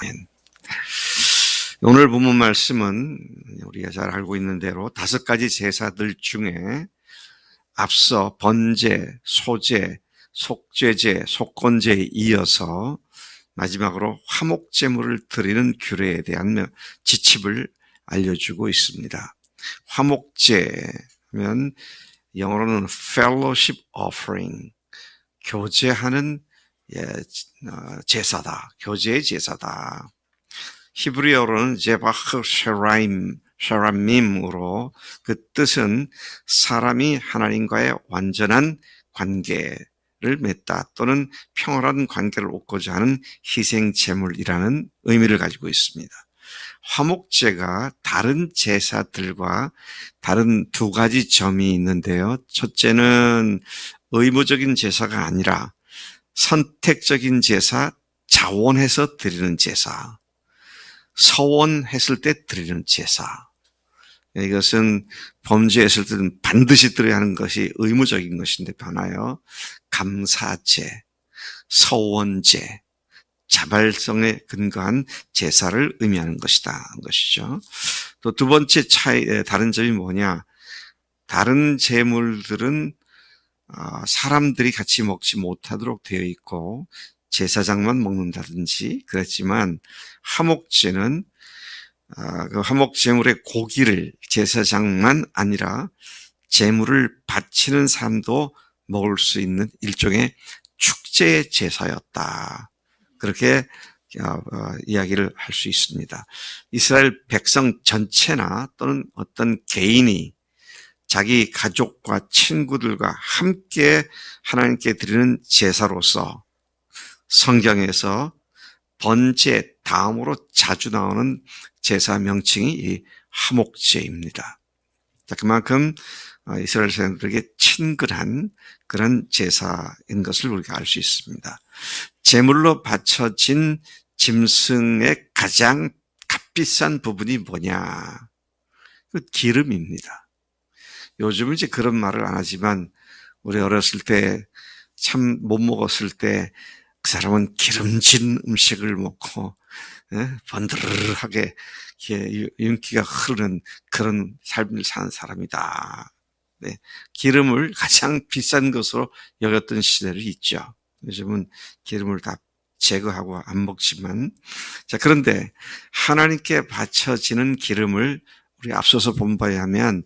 아멘. 오늘 본문 말씀은 우리가 잘 알고 있는 대로 5가지 제사들 중에 앞서 번제, 소제, 속죄제, 속건제에 이어서 마지막으로 화목제물을 드리는 규례에 대한 지침을 알려주고 있습니다. 화목제면 영어로는 fellowship offering, 교제하는 제사다. 교제의 제사다. 히브리어로는 제바흐 샤람밈으로 그 뜻은 사람이 하나님과의 완전한 관계를 맺다 또는 평화로운 관계를 얻고자 하는 희생 제물이라는 의미를 가지고 있습니다. 화목제가 다른 제사들과 다른 2가지 점이 있는데요. 첫째는 의무적인 제사가 아니라 선택적인 제사, 자원해서 드리는 제사, 서원했을 때 드리는 제사. 이것은 범죄했을 때는 반드시 드려야 하는 것이 의무적인 것인데 반하여 감사제, 서원제, 자발성에 근거한 제사를 의미하는 것이죠. 또 2번째 다른 점이 뭐냐? 다른 제물들은 사람들이 같이 먹지 못하도록 되어 있고 제사장만 먹는다든지 그랬지만 화목제는 그 화목제물의 고기를 제사장만 아니라 제물을 바치는 사람도 먹을 수 있는 일종의 축제 제사였다. 그렇게 이야기를 할 수 있습니다. 이스라엘 백성 전체나 또는 어떤 개인이 자기 가족과 친구들과 함께 하나님께 드리는 제사로서 성경에서 번제 다음으로 자주 나오는 제사 명칭이 이 화목제입니다. 그만큼 이스라엘 사람들에게 친근한 그런 제사인 것을 우리가 알 수 있습니다. 제물로 바쳐진 짐승의 가장 값비싼 부분이 뭐냐? 그 기름입니다. 요즘은 이제 그런 말을 안 하지만 우리 어렸을 때 참 못 먹었을 때 그 사람은 기름진 음식을 먹고 번드르르하게 윤기가 흐르는 그런 삶을 사는 사람이다. 네, 기름을 가장 비싼 것으로 여겼던 시절이 있죠. 요즘은 기름을 다 제거하고 안 먹지만 그런데 하나님께 바쳐지는 기름을 우리 앞서서 본 바에 하면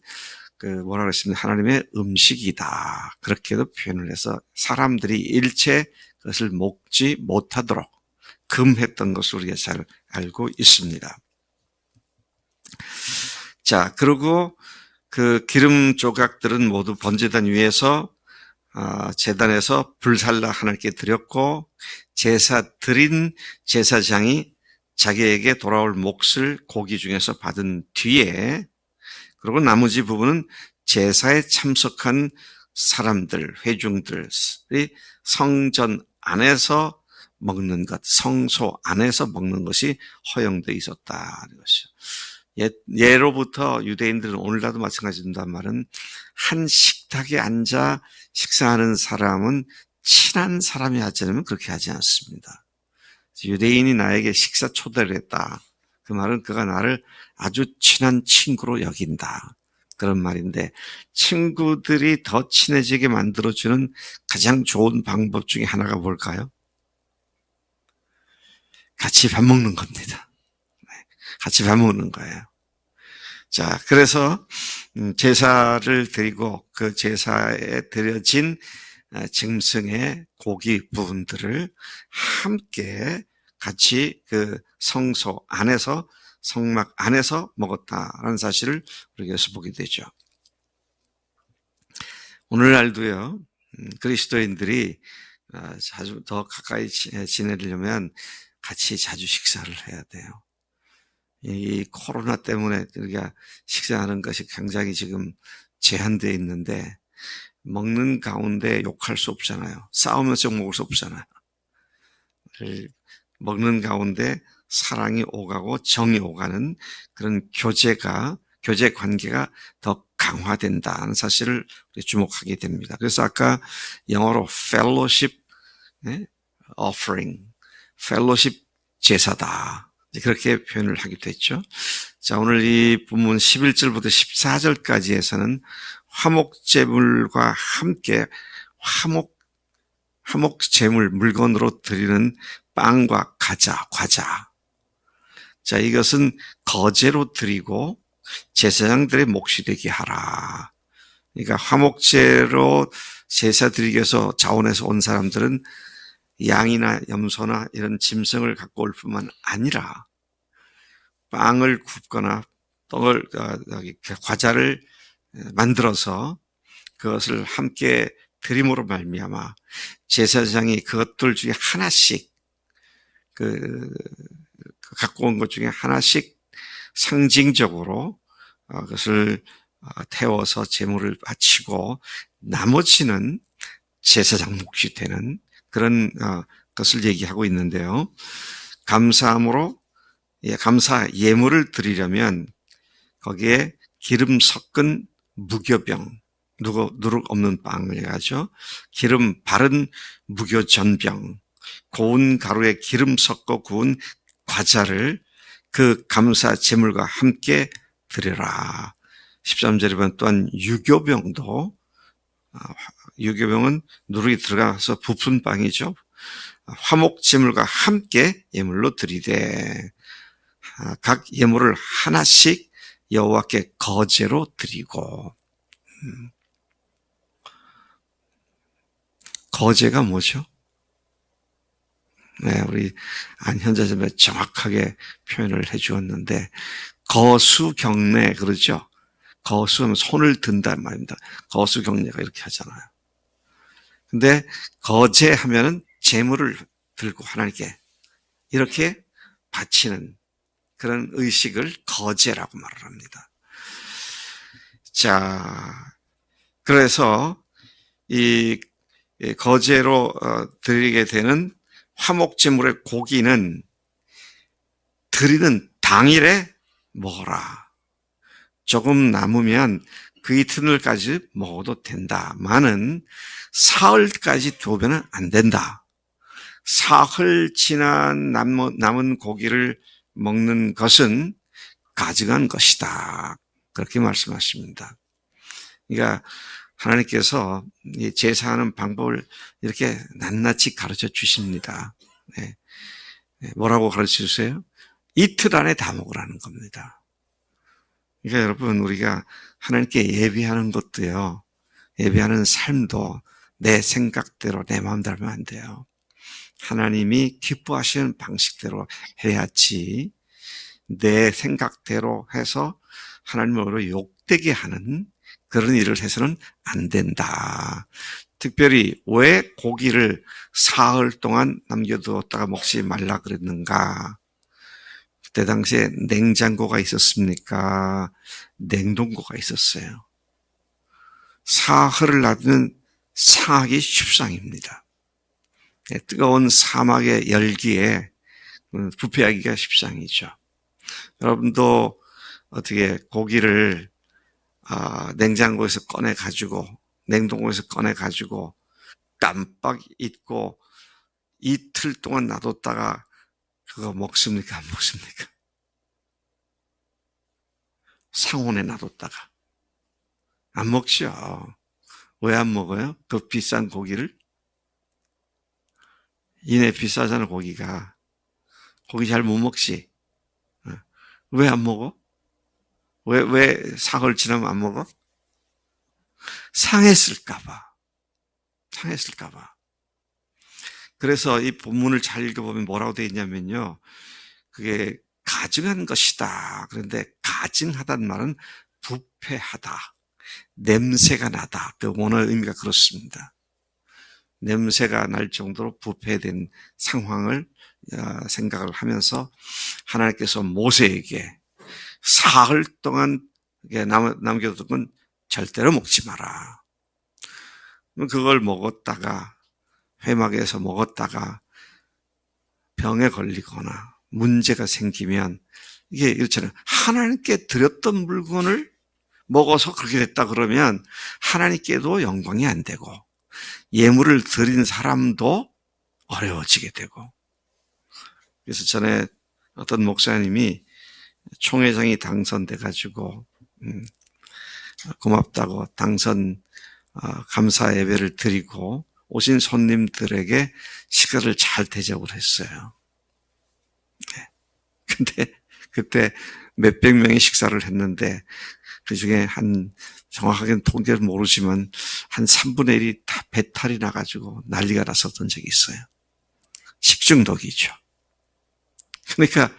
뭐라 그랬습니까? 하나님의 음식이다. 그렇게도 표현을 해서 사람들이 일체 그것을 먹지 못하도록 금했던 것을 우리가 잘 알고 있습니다. 그리고 그 기름 조각들은 모두 번제단 위에서 제단에서 불살라 하나님께 드렸고 제사 드린 제사장이 자기에게 돌아올 몫을 고기 중에서 받은 뒤에 그리고 나머지 부분은 제사에 참석한 사람들, 회중들이 성전 안에서 먹는 것, 성소 안에서 먹는 것이 허용되어 있었다는 것이죠. 예로부터 유대인들은 오늘날도 마찬가지입니다만 말은 한 식탁에 앉아 식사하는 사람은 친한 사람이 하지 않으면 그렇게 하지 않습니다. 유대인이 나에게 식사 초대를 했다. 그 말은 그가 나를 아주 친한 친구로 여긴다. 그런 말인데 친구들이 더 친해지게 만들어주는 가장 좋은 방법 중에 하나가 뭘까요? 같이 밥 먹는 겁니다. 같이 밥 먹는 거예요. 그래서 제사를 드리고 그 제사에 드려진 짐승의 고기 부분들을 함께 같이 그 성소 안에서 성막 안에서 먹었다라는 사실을 우리가 여기서 보게 되죠. 오늘날도요, 그리스도인들이 자주 더 가까이 지내려면 같이 자주 식사를 해야 돼요. 이 코로나 때문에 우리가 식사하는 것이 굉장히 지금 제한되어 있는데 먹는 가운데 욕할 수 없잖아요. 싸우면서 먹을 수 없잖아요. 먹는 가운데 사랑이 오가고 정이 오가는 그런 교제 관계가 더 강화된다는 사실을 주목하게 됩니다. 그래서 아까 영어로 fellowship offering, fellowship 제사다. 그렇게 표현을 하기도 했죠. 자, 오늘 이 본문 11절부터 14절까지에서는 화목제물과 함께 화목제물 물건으로 드리는 빵과 과자. 자, 이것은 거제로 드리고 제사장들의 몫이 되게 하라. 그러니까 화목제로 제사 드리기 위해서 자원해서 온 사람들은 양이나 염소나 이런 짐승을 갖고 올 뿐만 아니라 빵을 굽거나 과자를 만들어서 그것을 함께 드림으로 말미암아 제사장이 그것들 중에 하나씩 갖고 온 것 중에 하나씩 상징적으로 그것을 태워서 제물을 바치고 나머지는 제사장 몫이 되는 그런 것을 얘기하고 있는데요. 감사함으로 감사 예물을 드리려면 거기에 기름 섞은 무교병, 누룩 없는 빵을 하죠. 기름 바른 무교전병, 고운 가루에 기름 섞어 구운 과자를 그 감사 제물과 함께 드려라. 13절에 보면 또한 유교병도, 유교병은 누룩이 들어가서 부푼 빵이죠. 화목 제물과 함께 예물로 드리되 각 예물을 하나씩 여호와께 거제로 드리고. 거제가 뭐죠? 네, 우리 안현자님이 정확하게 표현을 해주었는데 거수경례 그러죠. 거수하면 손을 든단 말입니다. 거수경례가 이렇게 하잖아요. 근데 거제하면은 제물을 들고 하나님께 이렇게 바치는 그런 의식을 거제라고 말을 합니다. 자, 그래서 이 거제로 드리게 되는 화목제물의 고기는 드리는 당일에 먹어라. 조금 남으면 그 이튿날까지 먹어도 된다마는 사흘까지 두면 안 된다. 사흘 지난 남은 고기를 먹는 것은 가증한 것이다. 그렇게 말씀하십니다. 그러니까 하나님께서 제사하는 방법을 이렇게 낱낱이 가르쳐 주십니다. 네. 뭐라고 가르쳐 주세요? 이틀 안에 다 먹으라는 겁니다. 그러니까 여러분 우리가 하나님께 예배하는 것도요. 예배하는 삶도 내 생각대로 내 마음대로 하면 안 돼요. 하나님이 기뻐하시는 방식대로 해야지 내 생각대로 해서 하나님으로 욕되게 하는 그런 일을 해서는 안 된다. 특별히 왜 고기를 사흘 동안 남겨두었다가 먹지 말라 그랬는가? 그때 당시에 냉장고가 있었습니까? 냉동고가 있었어요. 사흘을 놔두면 상하기 십상입니다. 뜨거운 사막의 열기에 부패하기가 십상이죠. 여러분도 어떻게 고기를 냉장고에서 꺼내가지고 냉동고에서 꺼내가지고 깜빡 잊고 이틀 동안 놔뒀다가 그거 먹습니까? 안 먹습니까? 상온에 놔뒀다가 안 먹죠. 왜 안 먹어요? 그 비싼 고기를? 이내 비싸잖아 고기가. 고기 잘 못 먹지. 왜 안 먹어? 왜 사흘 지나면 안 먹어? 상했을까봐. 그래서 이 본문을 잘 읽어보면 뭐라고 되어 있냐면요. 그게 가증한 것이다. 그런데 가증하다는 말은 부패하다. 냄새가 나다. 그 원어 의미가 그렇습니다. 냄새가 날 정도로 부패된 상황을 생각을 하면서 하나님께서 모세에게 사흘 동안 남겨둔 건 절대로 먹지 마라. 그걸 먹었다가 회막에서 먹었다가 병에 걸리거나 문제가 생기면 이게 이렇잖아요. 하나님께 드렸던 물건을 먹어서 그렇게 됐다 그러면 하나님께도 영광이 안 되고 예물을 드린 사람도 어려워지게 되고 그래서 전에 어떤 목사님이 총회장이 당선돼가지고 고맙다고 당선 감사 예배를 드리고 오신 손님들에게 식사를 잘 대접을 했어요. 근데 그때 몇백 명의 식사를 했는데 그 중에 정확하게는 통계를 모르지만 한 3분의 1이 다 배탈이 나가지고 난리가 났었던 적이 있어요. 식중독이죠. 그러니까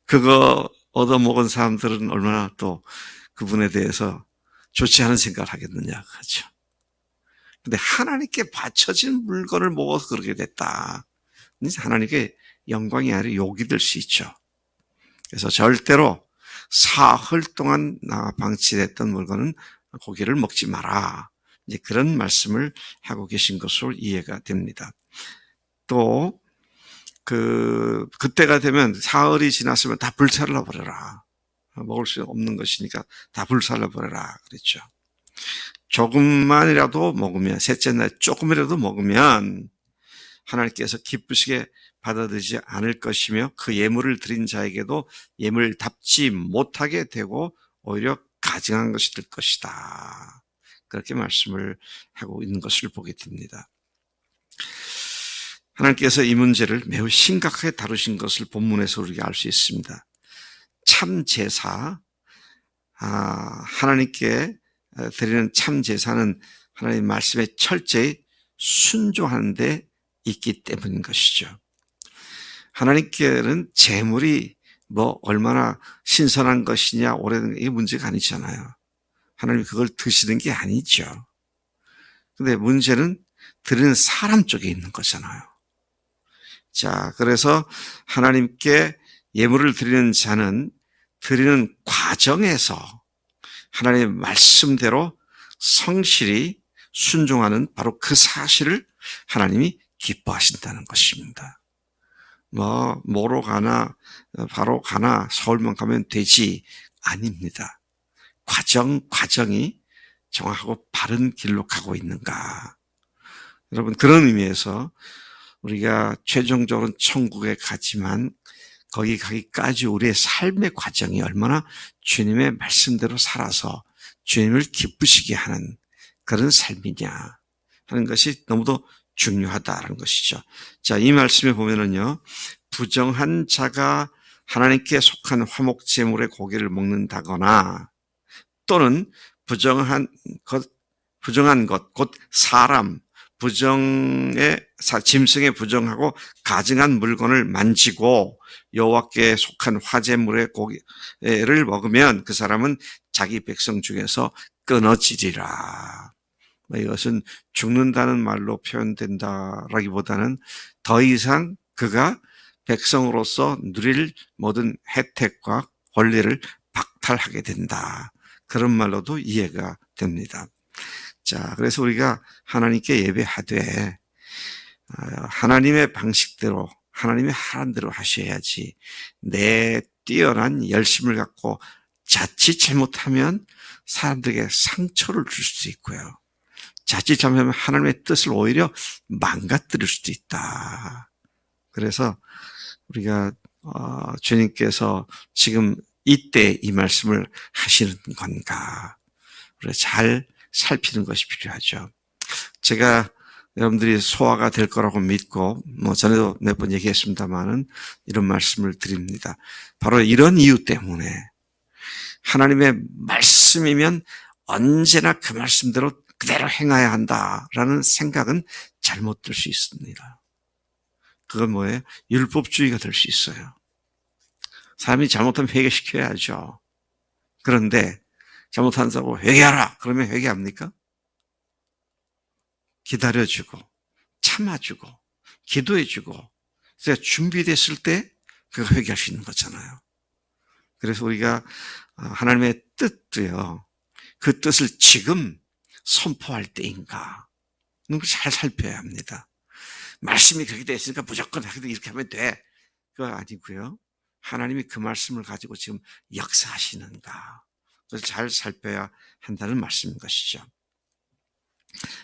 그거 얻어먹은 사람들은 얼마나 또 그분에 대해서 좋지 않은 생각을 하겠느냐, 그렇죠. 근데 하나님께 바쳐진 물건을 먹어서 그렇게 됐다. 하나님께 영광이 아니라 욕이 될 수 있죠. 그래서 절대로 사흘 동안 방치됐던 물건은 고기를 먹지 마라. 이제 그런 말씀을 하고 계신 것으로 이해가 됩니다. 또 그때가 되면 사흘이 지났으면 다 불살라 버려라. 먹을 수 없는 것이니까 다 불살라 버려라 그랬죠. 조금만이라도 먹으면, 셋째 날 조금이라도 먹으면 하나님께서 기쁘시게 받아들이지 않을 것이며 그 예물을 드린 자에게도 예물답지 못하게 되고 오히려 가증한 것이 될 것이다. 그렇게 말씀을 하고 있는 것을 보게 됩니다. 하나님께서 이 문제를 매우 심각하게 다루신 것을 본문에서 우리가 알 수 있습니다. 참 제사, 하나님께 드리는 참 제사는 하나님의 말씀에 철저히 순종하는 데 있기 때문인 것이죠. 하나님께는 제물이 얼마나 신선한 것이냐 오래된 이게 문제가 아니잖아요. 하나님이 그걸 드시는 게 아니죠. 근데 문제는 드리는 사람 쪽에 있는 거잖아요. 자, 그래서 하나님께 예물을 드리는 자는 드리는 과정에서 하나님의 말씀대로 성실히 순종하는 바로 그 사실을 하나님이 기뻐하신다는 것입니다. 뭐로 가나 바로 가나 서울만 가면 되지 아닙니다. 과정이 정확하고 바른 길로 가고 있는가. 여러분, 그런 의미에서 우리가 최종적으로는 천국에 가지만 거기 가기까지 우리의 삶의 과정이 얼마나 주님의 말씀대로 살아서 주님을 기쁘시게 하는 그런 삶이냐 하는 것이 너무도 중요하다는 것이죠. 자, 이 말씀에 보면은요, 부정한 자가 하나님께 속한 화목제물의 고기를 먹는다거나 또는 부정한 것, 곧 사람, 짐승에 부정하고 가증한 물건을 만지고 여호와께 속한 화제물의 고기를 먹으면 그 사람은 자기 백성 중에서 끊어지리라. 이것은 죽는다는 말로 표현된다라기보다는 더 이상 그가 백성으로서 누릴 모든 혜택과 권리를 박탈하게 된다. 그런 말로도 이해가 됩니다. 자, 그래서 우리가 하나님께 예배하되 하나님의 방식대로 하나님의 하라는 대로 하셔야지 내 뛰어난 열심을 갖고 자칫 잘못하면 사람들에게 상처를 줄 수도 있고요. 자칫 잘못하면 하나님의 뜻을 오히려 망가뜨릴 수도 있다. 그래서 우리가 주님께서 지금 이때 이 말씀을 하시는 건가 우리가 잘 살피는 것이 필요하죠. 제가 여러분들이 소화가 될 거라고 믿고 전에도 몇 번 얘기했습니다마는 이런 말씀을 드립니다. 바로 이런 이유 때문에 하나님의 말씀이면 언제나 그 말씀대로 그대로 행해야 한다라는 생각은 잘못될 수 있습니다. 그건 뭐예요? 율법주의가 될 수 있어요. 사람이 잘못하면 회개시켜야죠. 그런데 잘못한다고 회개하라 그러면 회개합니까? 기다려주고 참아주고 기도해주고 그래서 준비됐을 때 그가 회개할 수 있는 거잖아요. 그래서 우리가 하나님의 뜻도요, 그 뜻을 지금 선포할 때인가 이런 걸 잘 살펴야 합니다. 말씀이 그렇게 되어 있으니까 무조건 이렇게 하면 돼. 그거 아니고요. 하나님이 그 말씀을 가지고 지금 역사하시는가 그래서 잘 살펴야 한다는 말씀인 것이죠.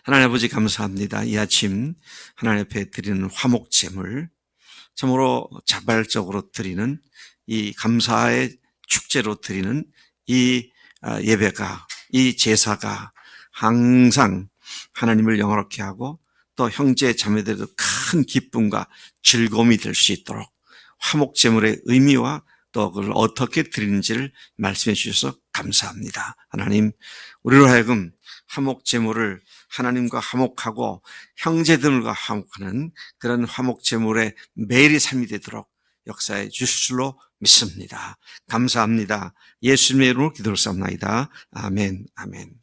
하나님 아버지 감사합니다. 이 아침 하나님 앞에 드리는 화목제물 참으로 자발적으로 드리는 이 감사의 축제로 드리는 이 예배가, 이 제사가 항상 하나님을 영화롭게 하고 또 형제 자매들도 큰 기쁨과 즐거움이 될 수 있도록 화목제물의 의미와 또 그걸 어떻게 드리는지를 말씀해 주셔서 감사합니다. 하나님, 우리로 하여금 화목제물을 하나님과 화목하고 형제들과 화목하는 그런 화목제물의 매일의 삶이 되도록 역사해 주실 줄로 믿습니다. 감사합니다. 예수님의 이름으로 기도를 쌉나이다. 아멘, 아멘.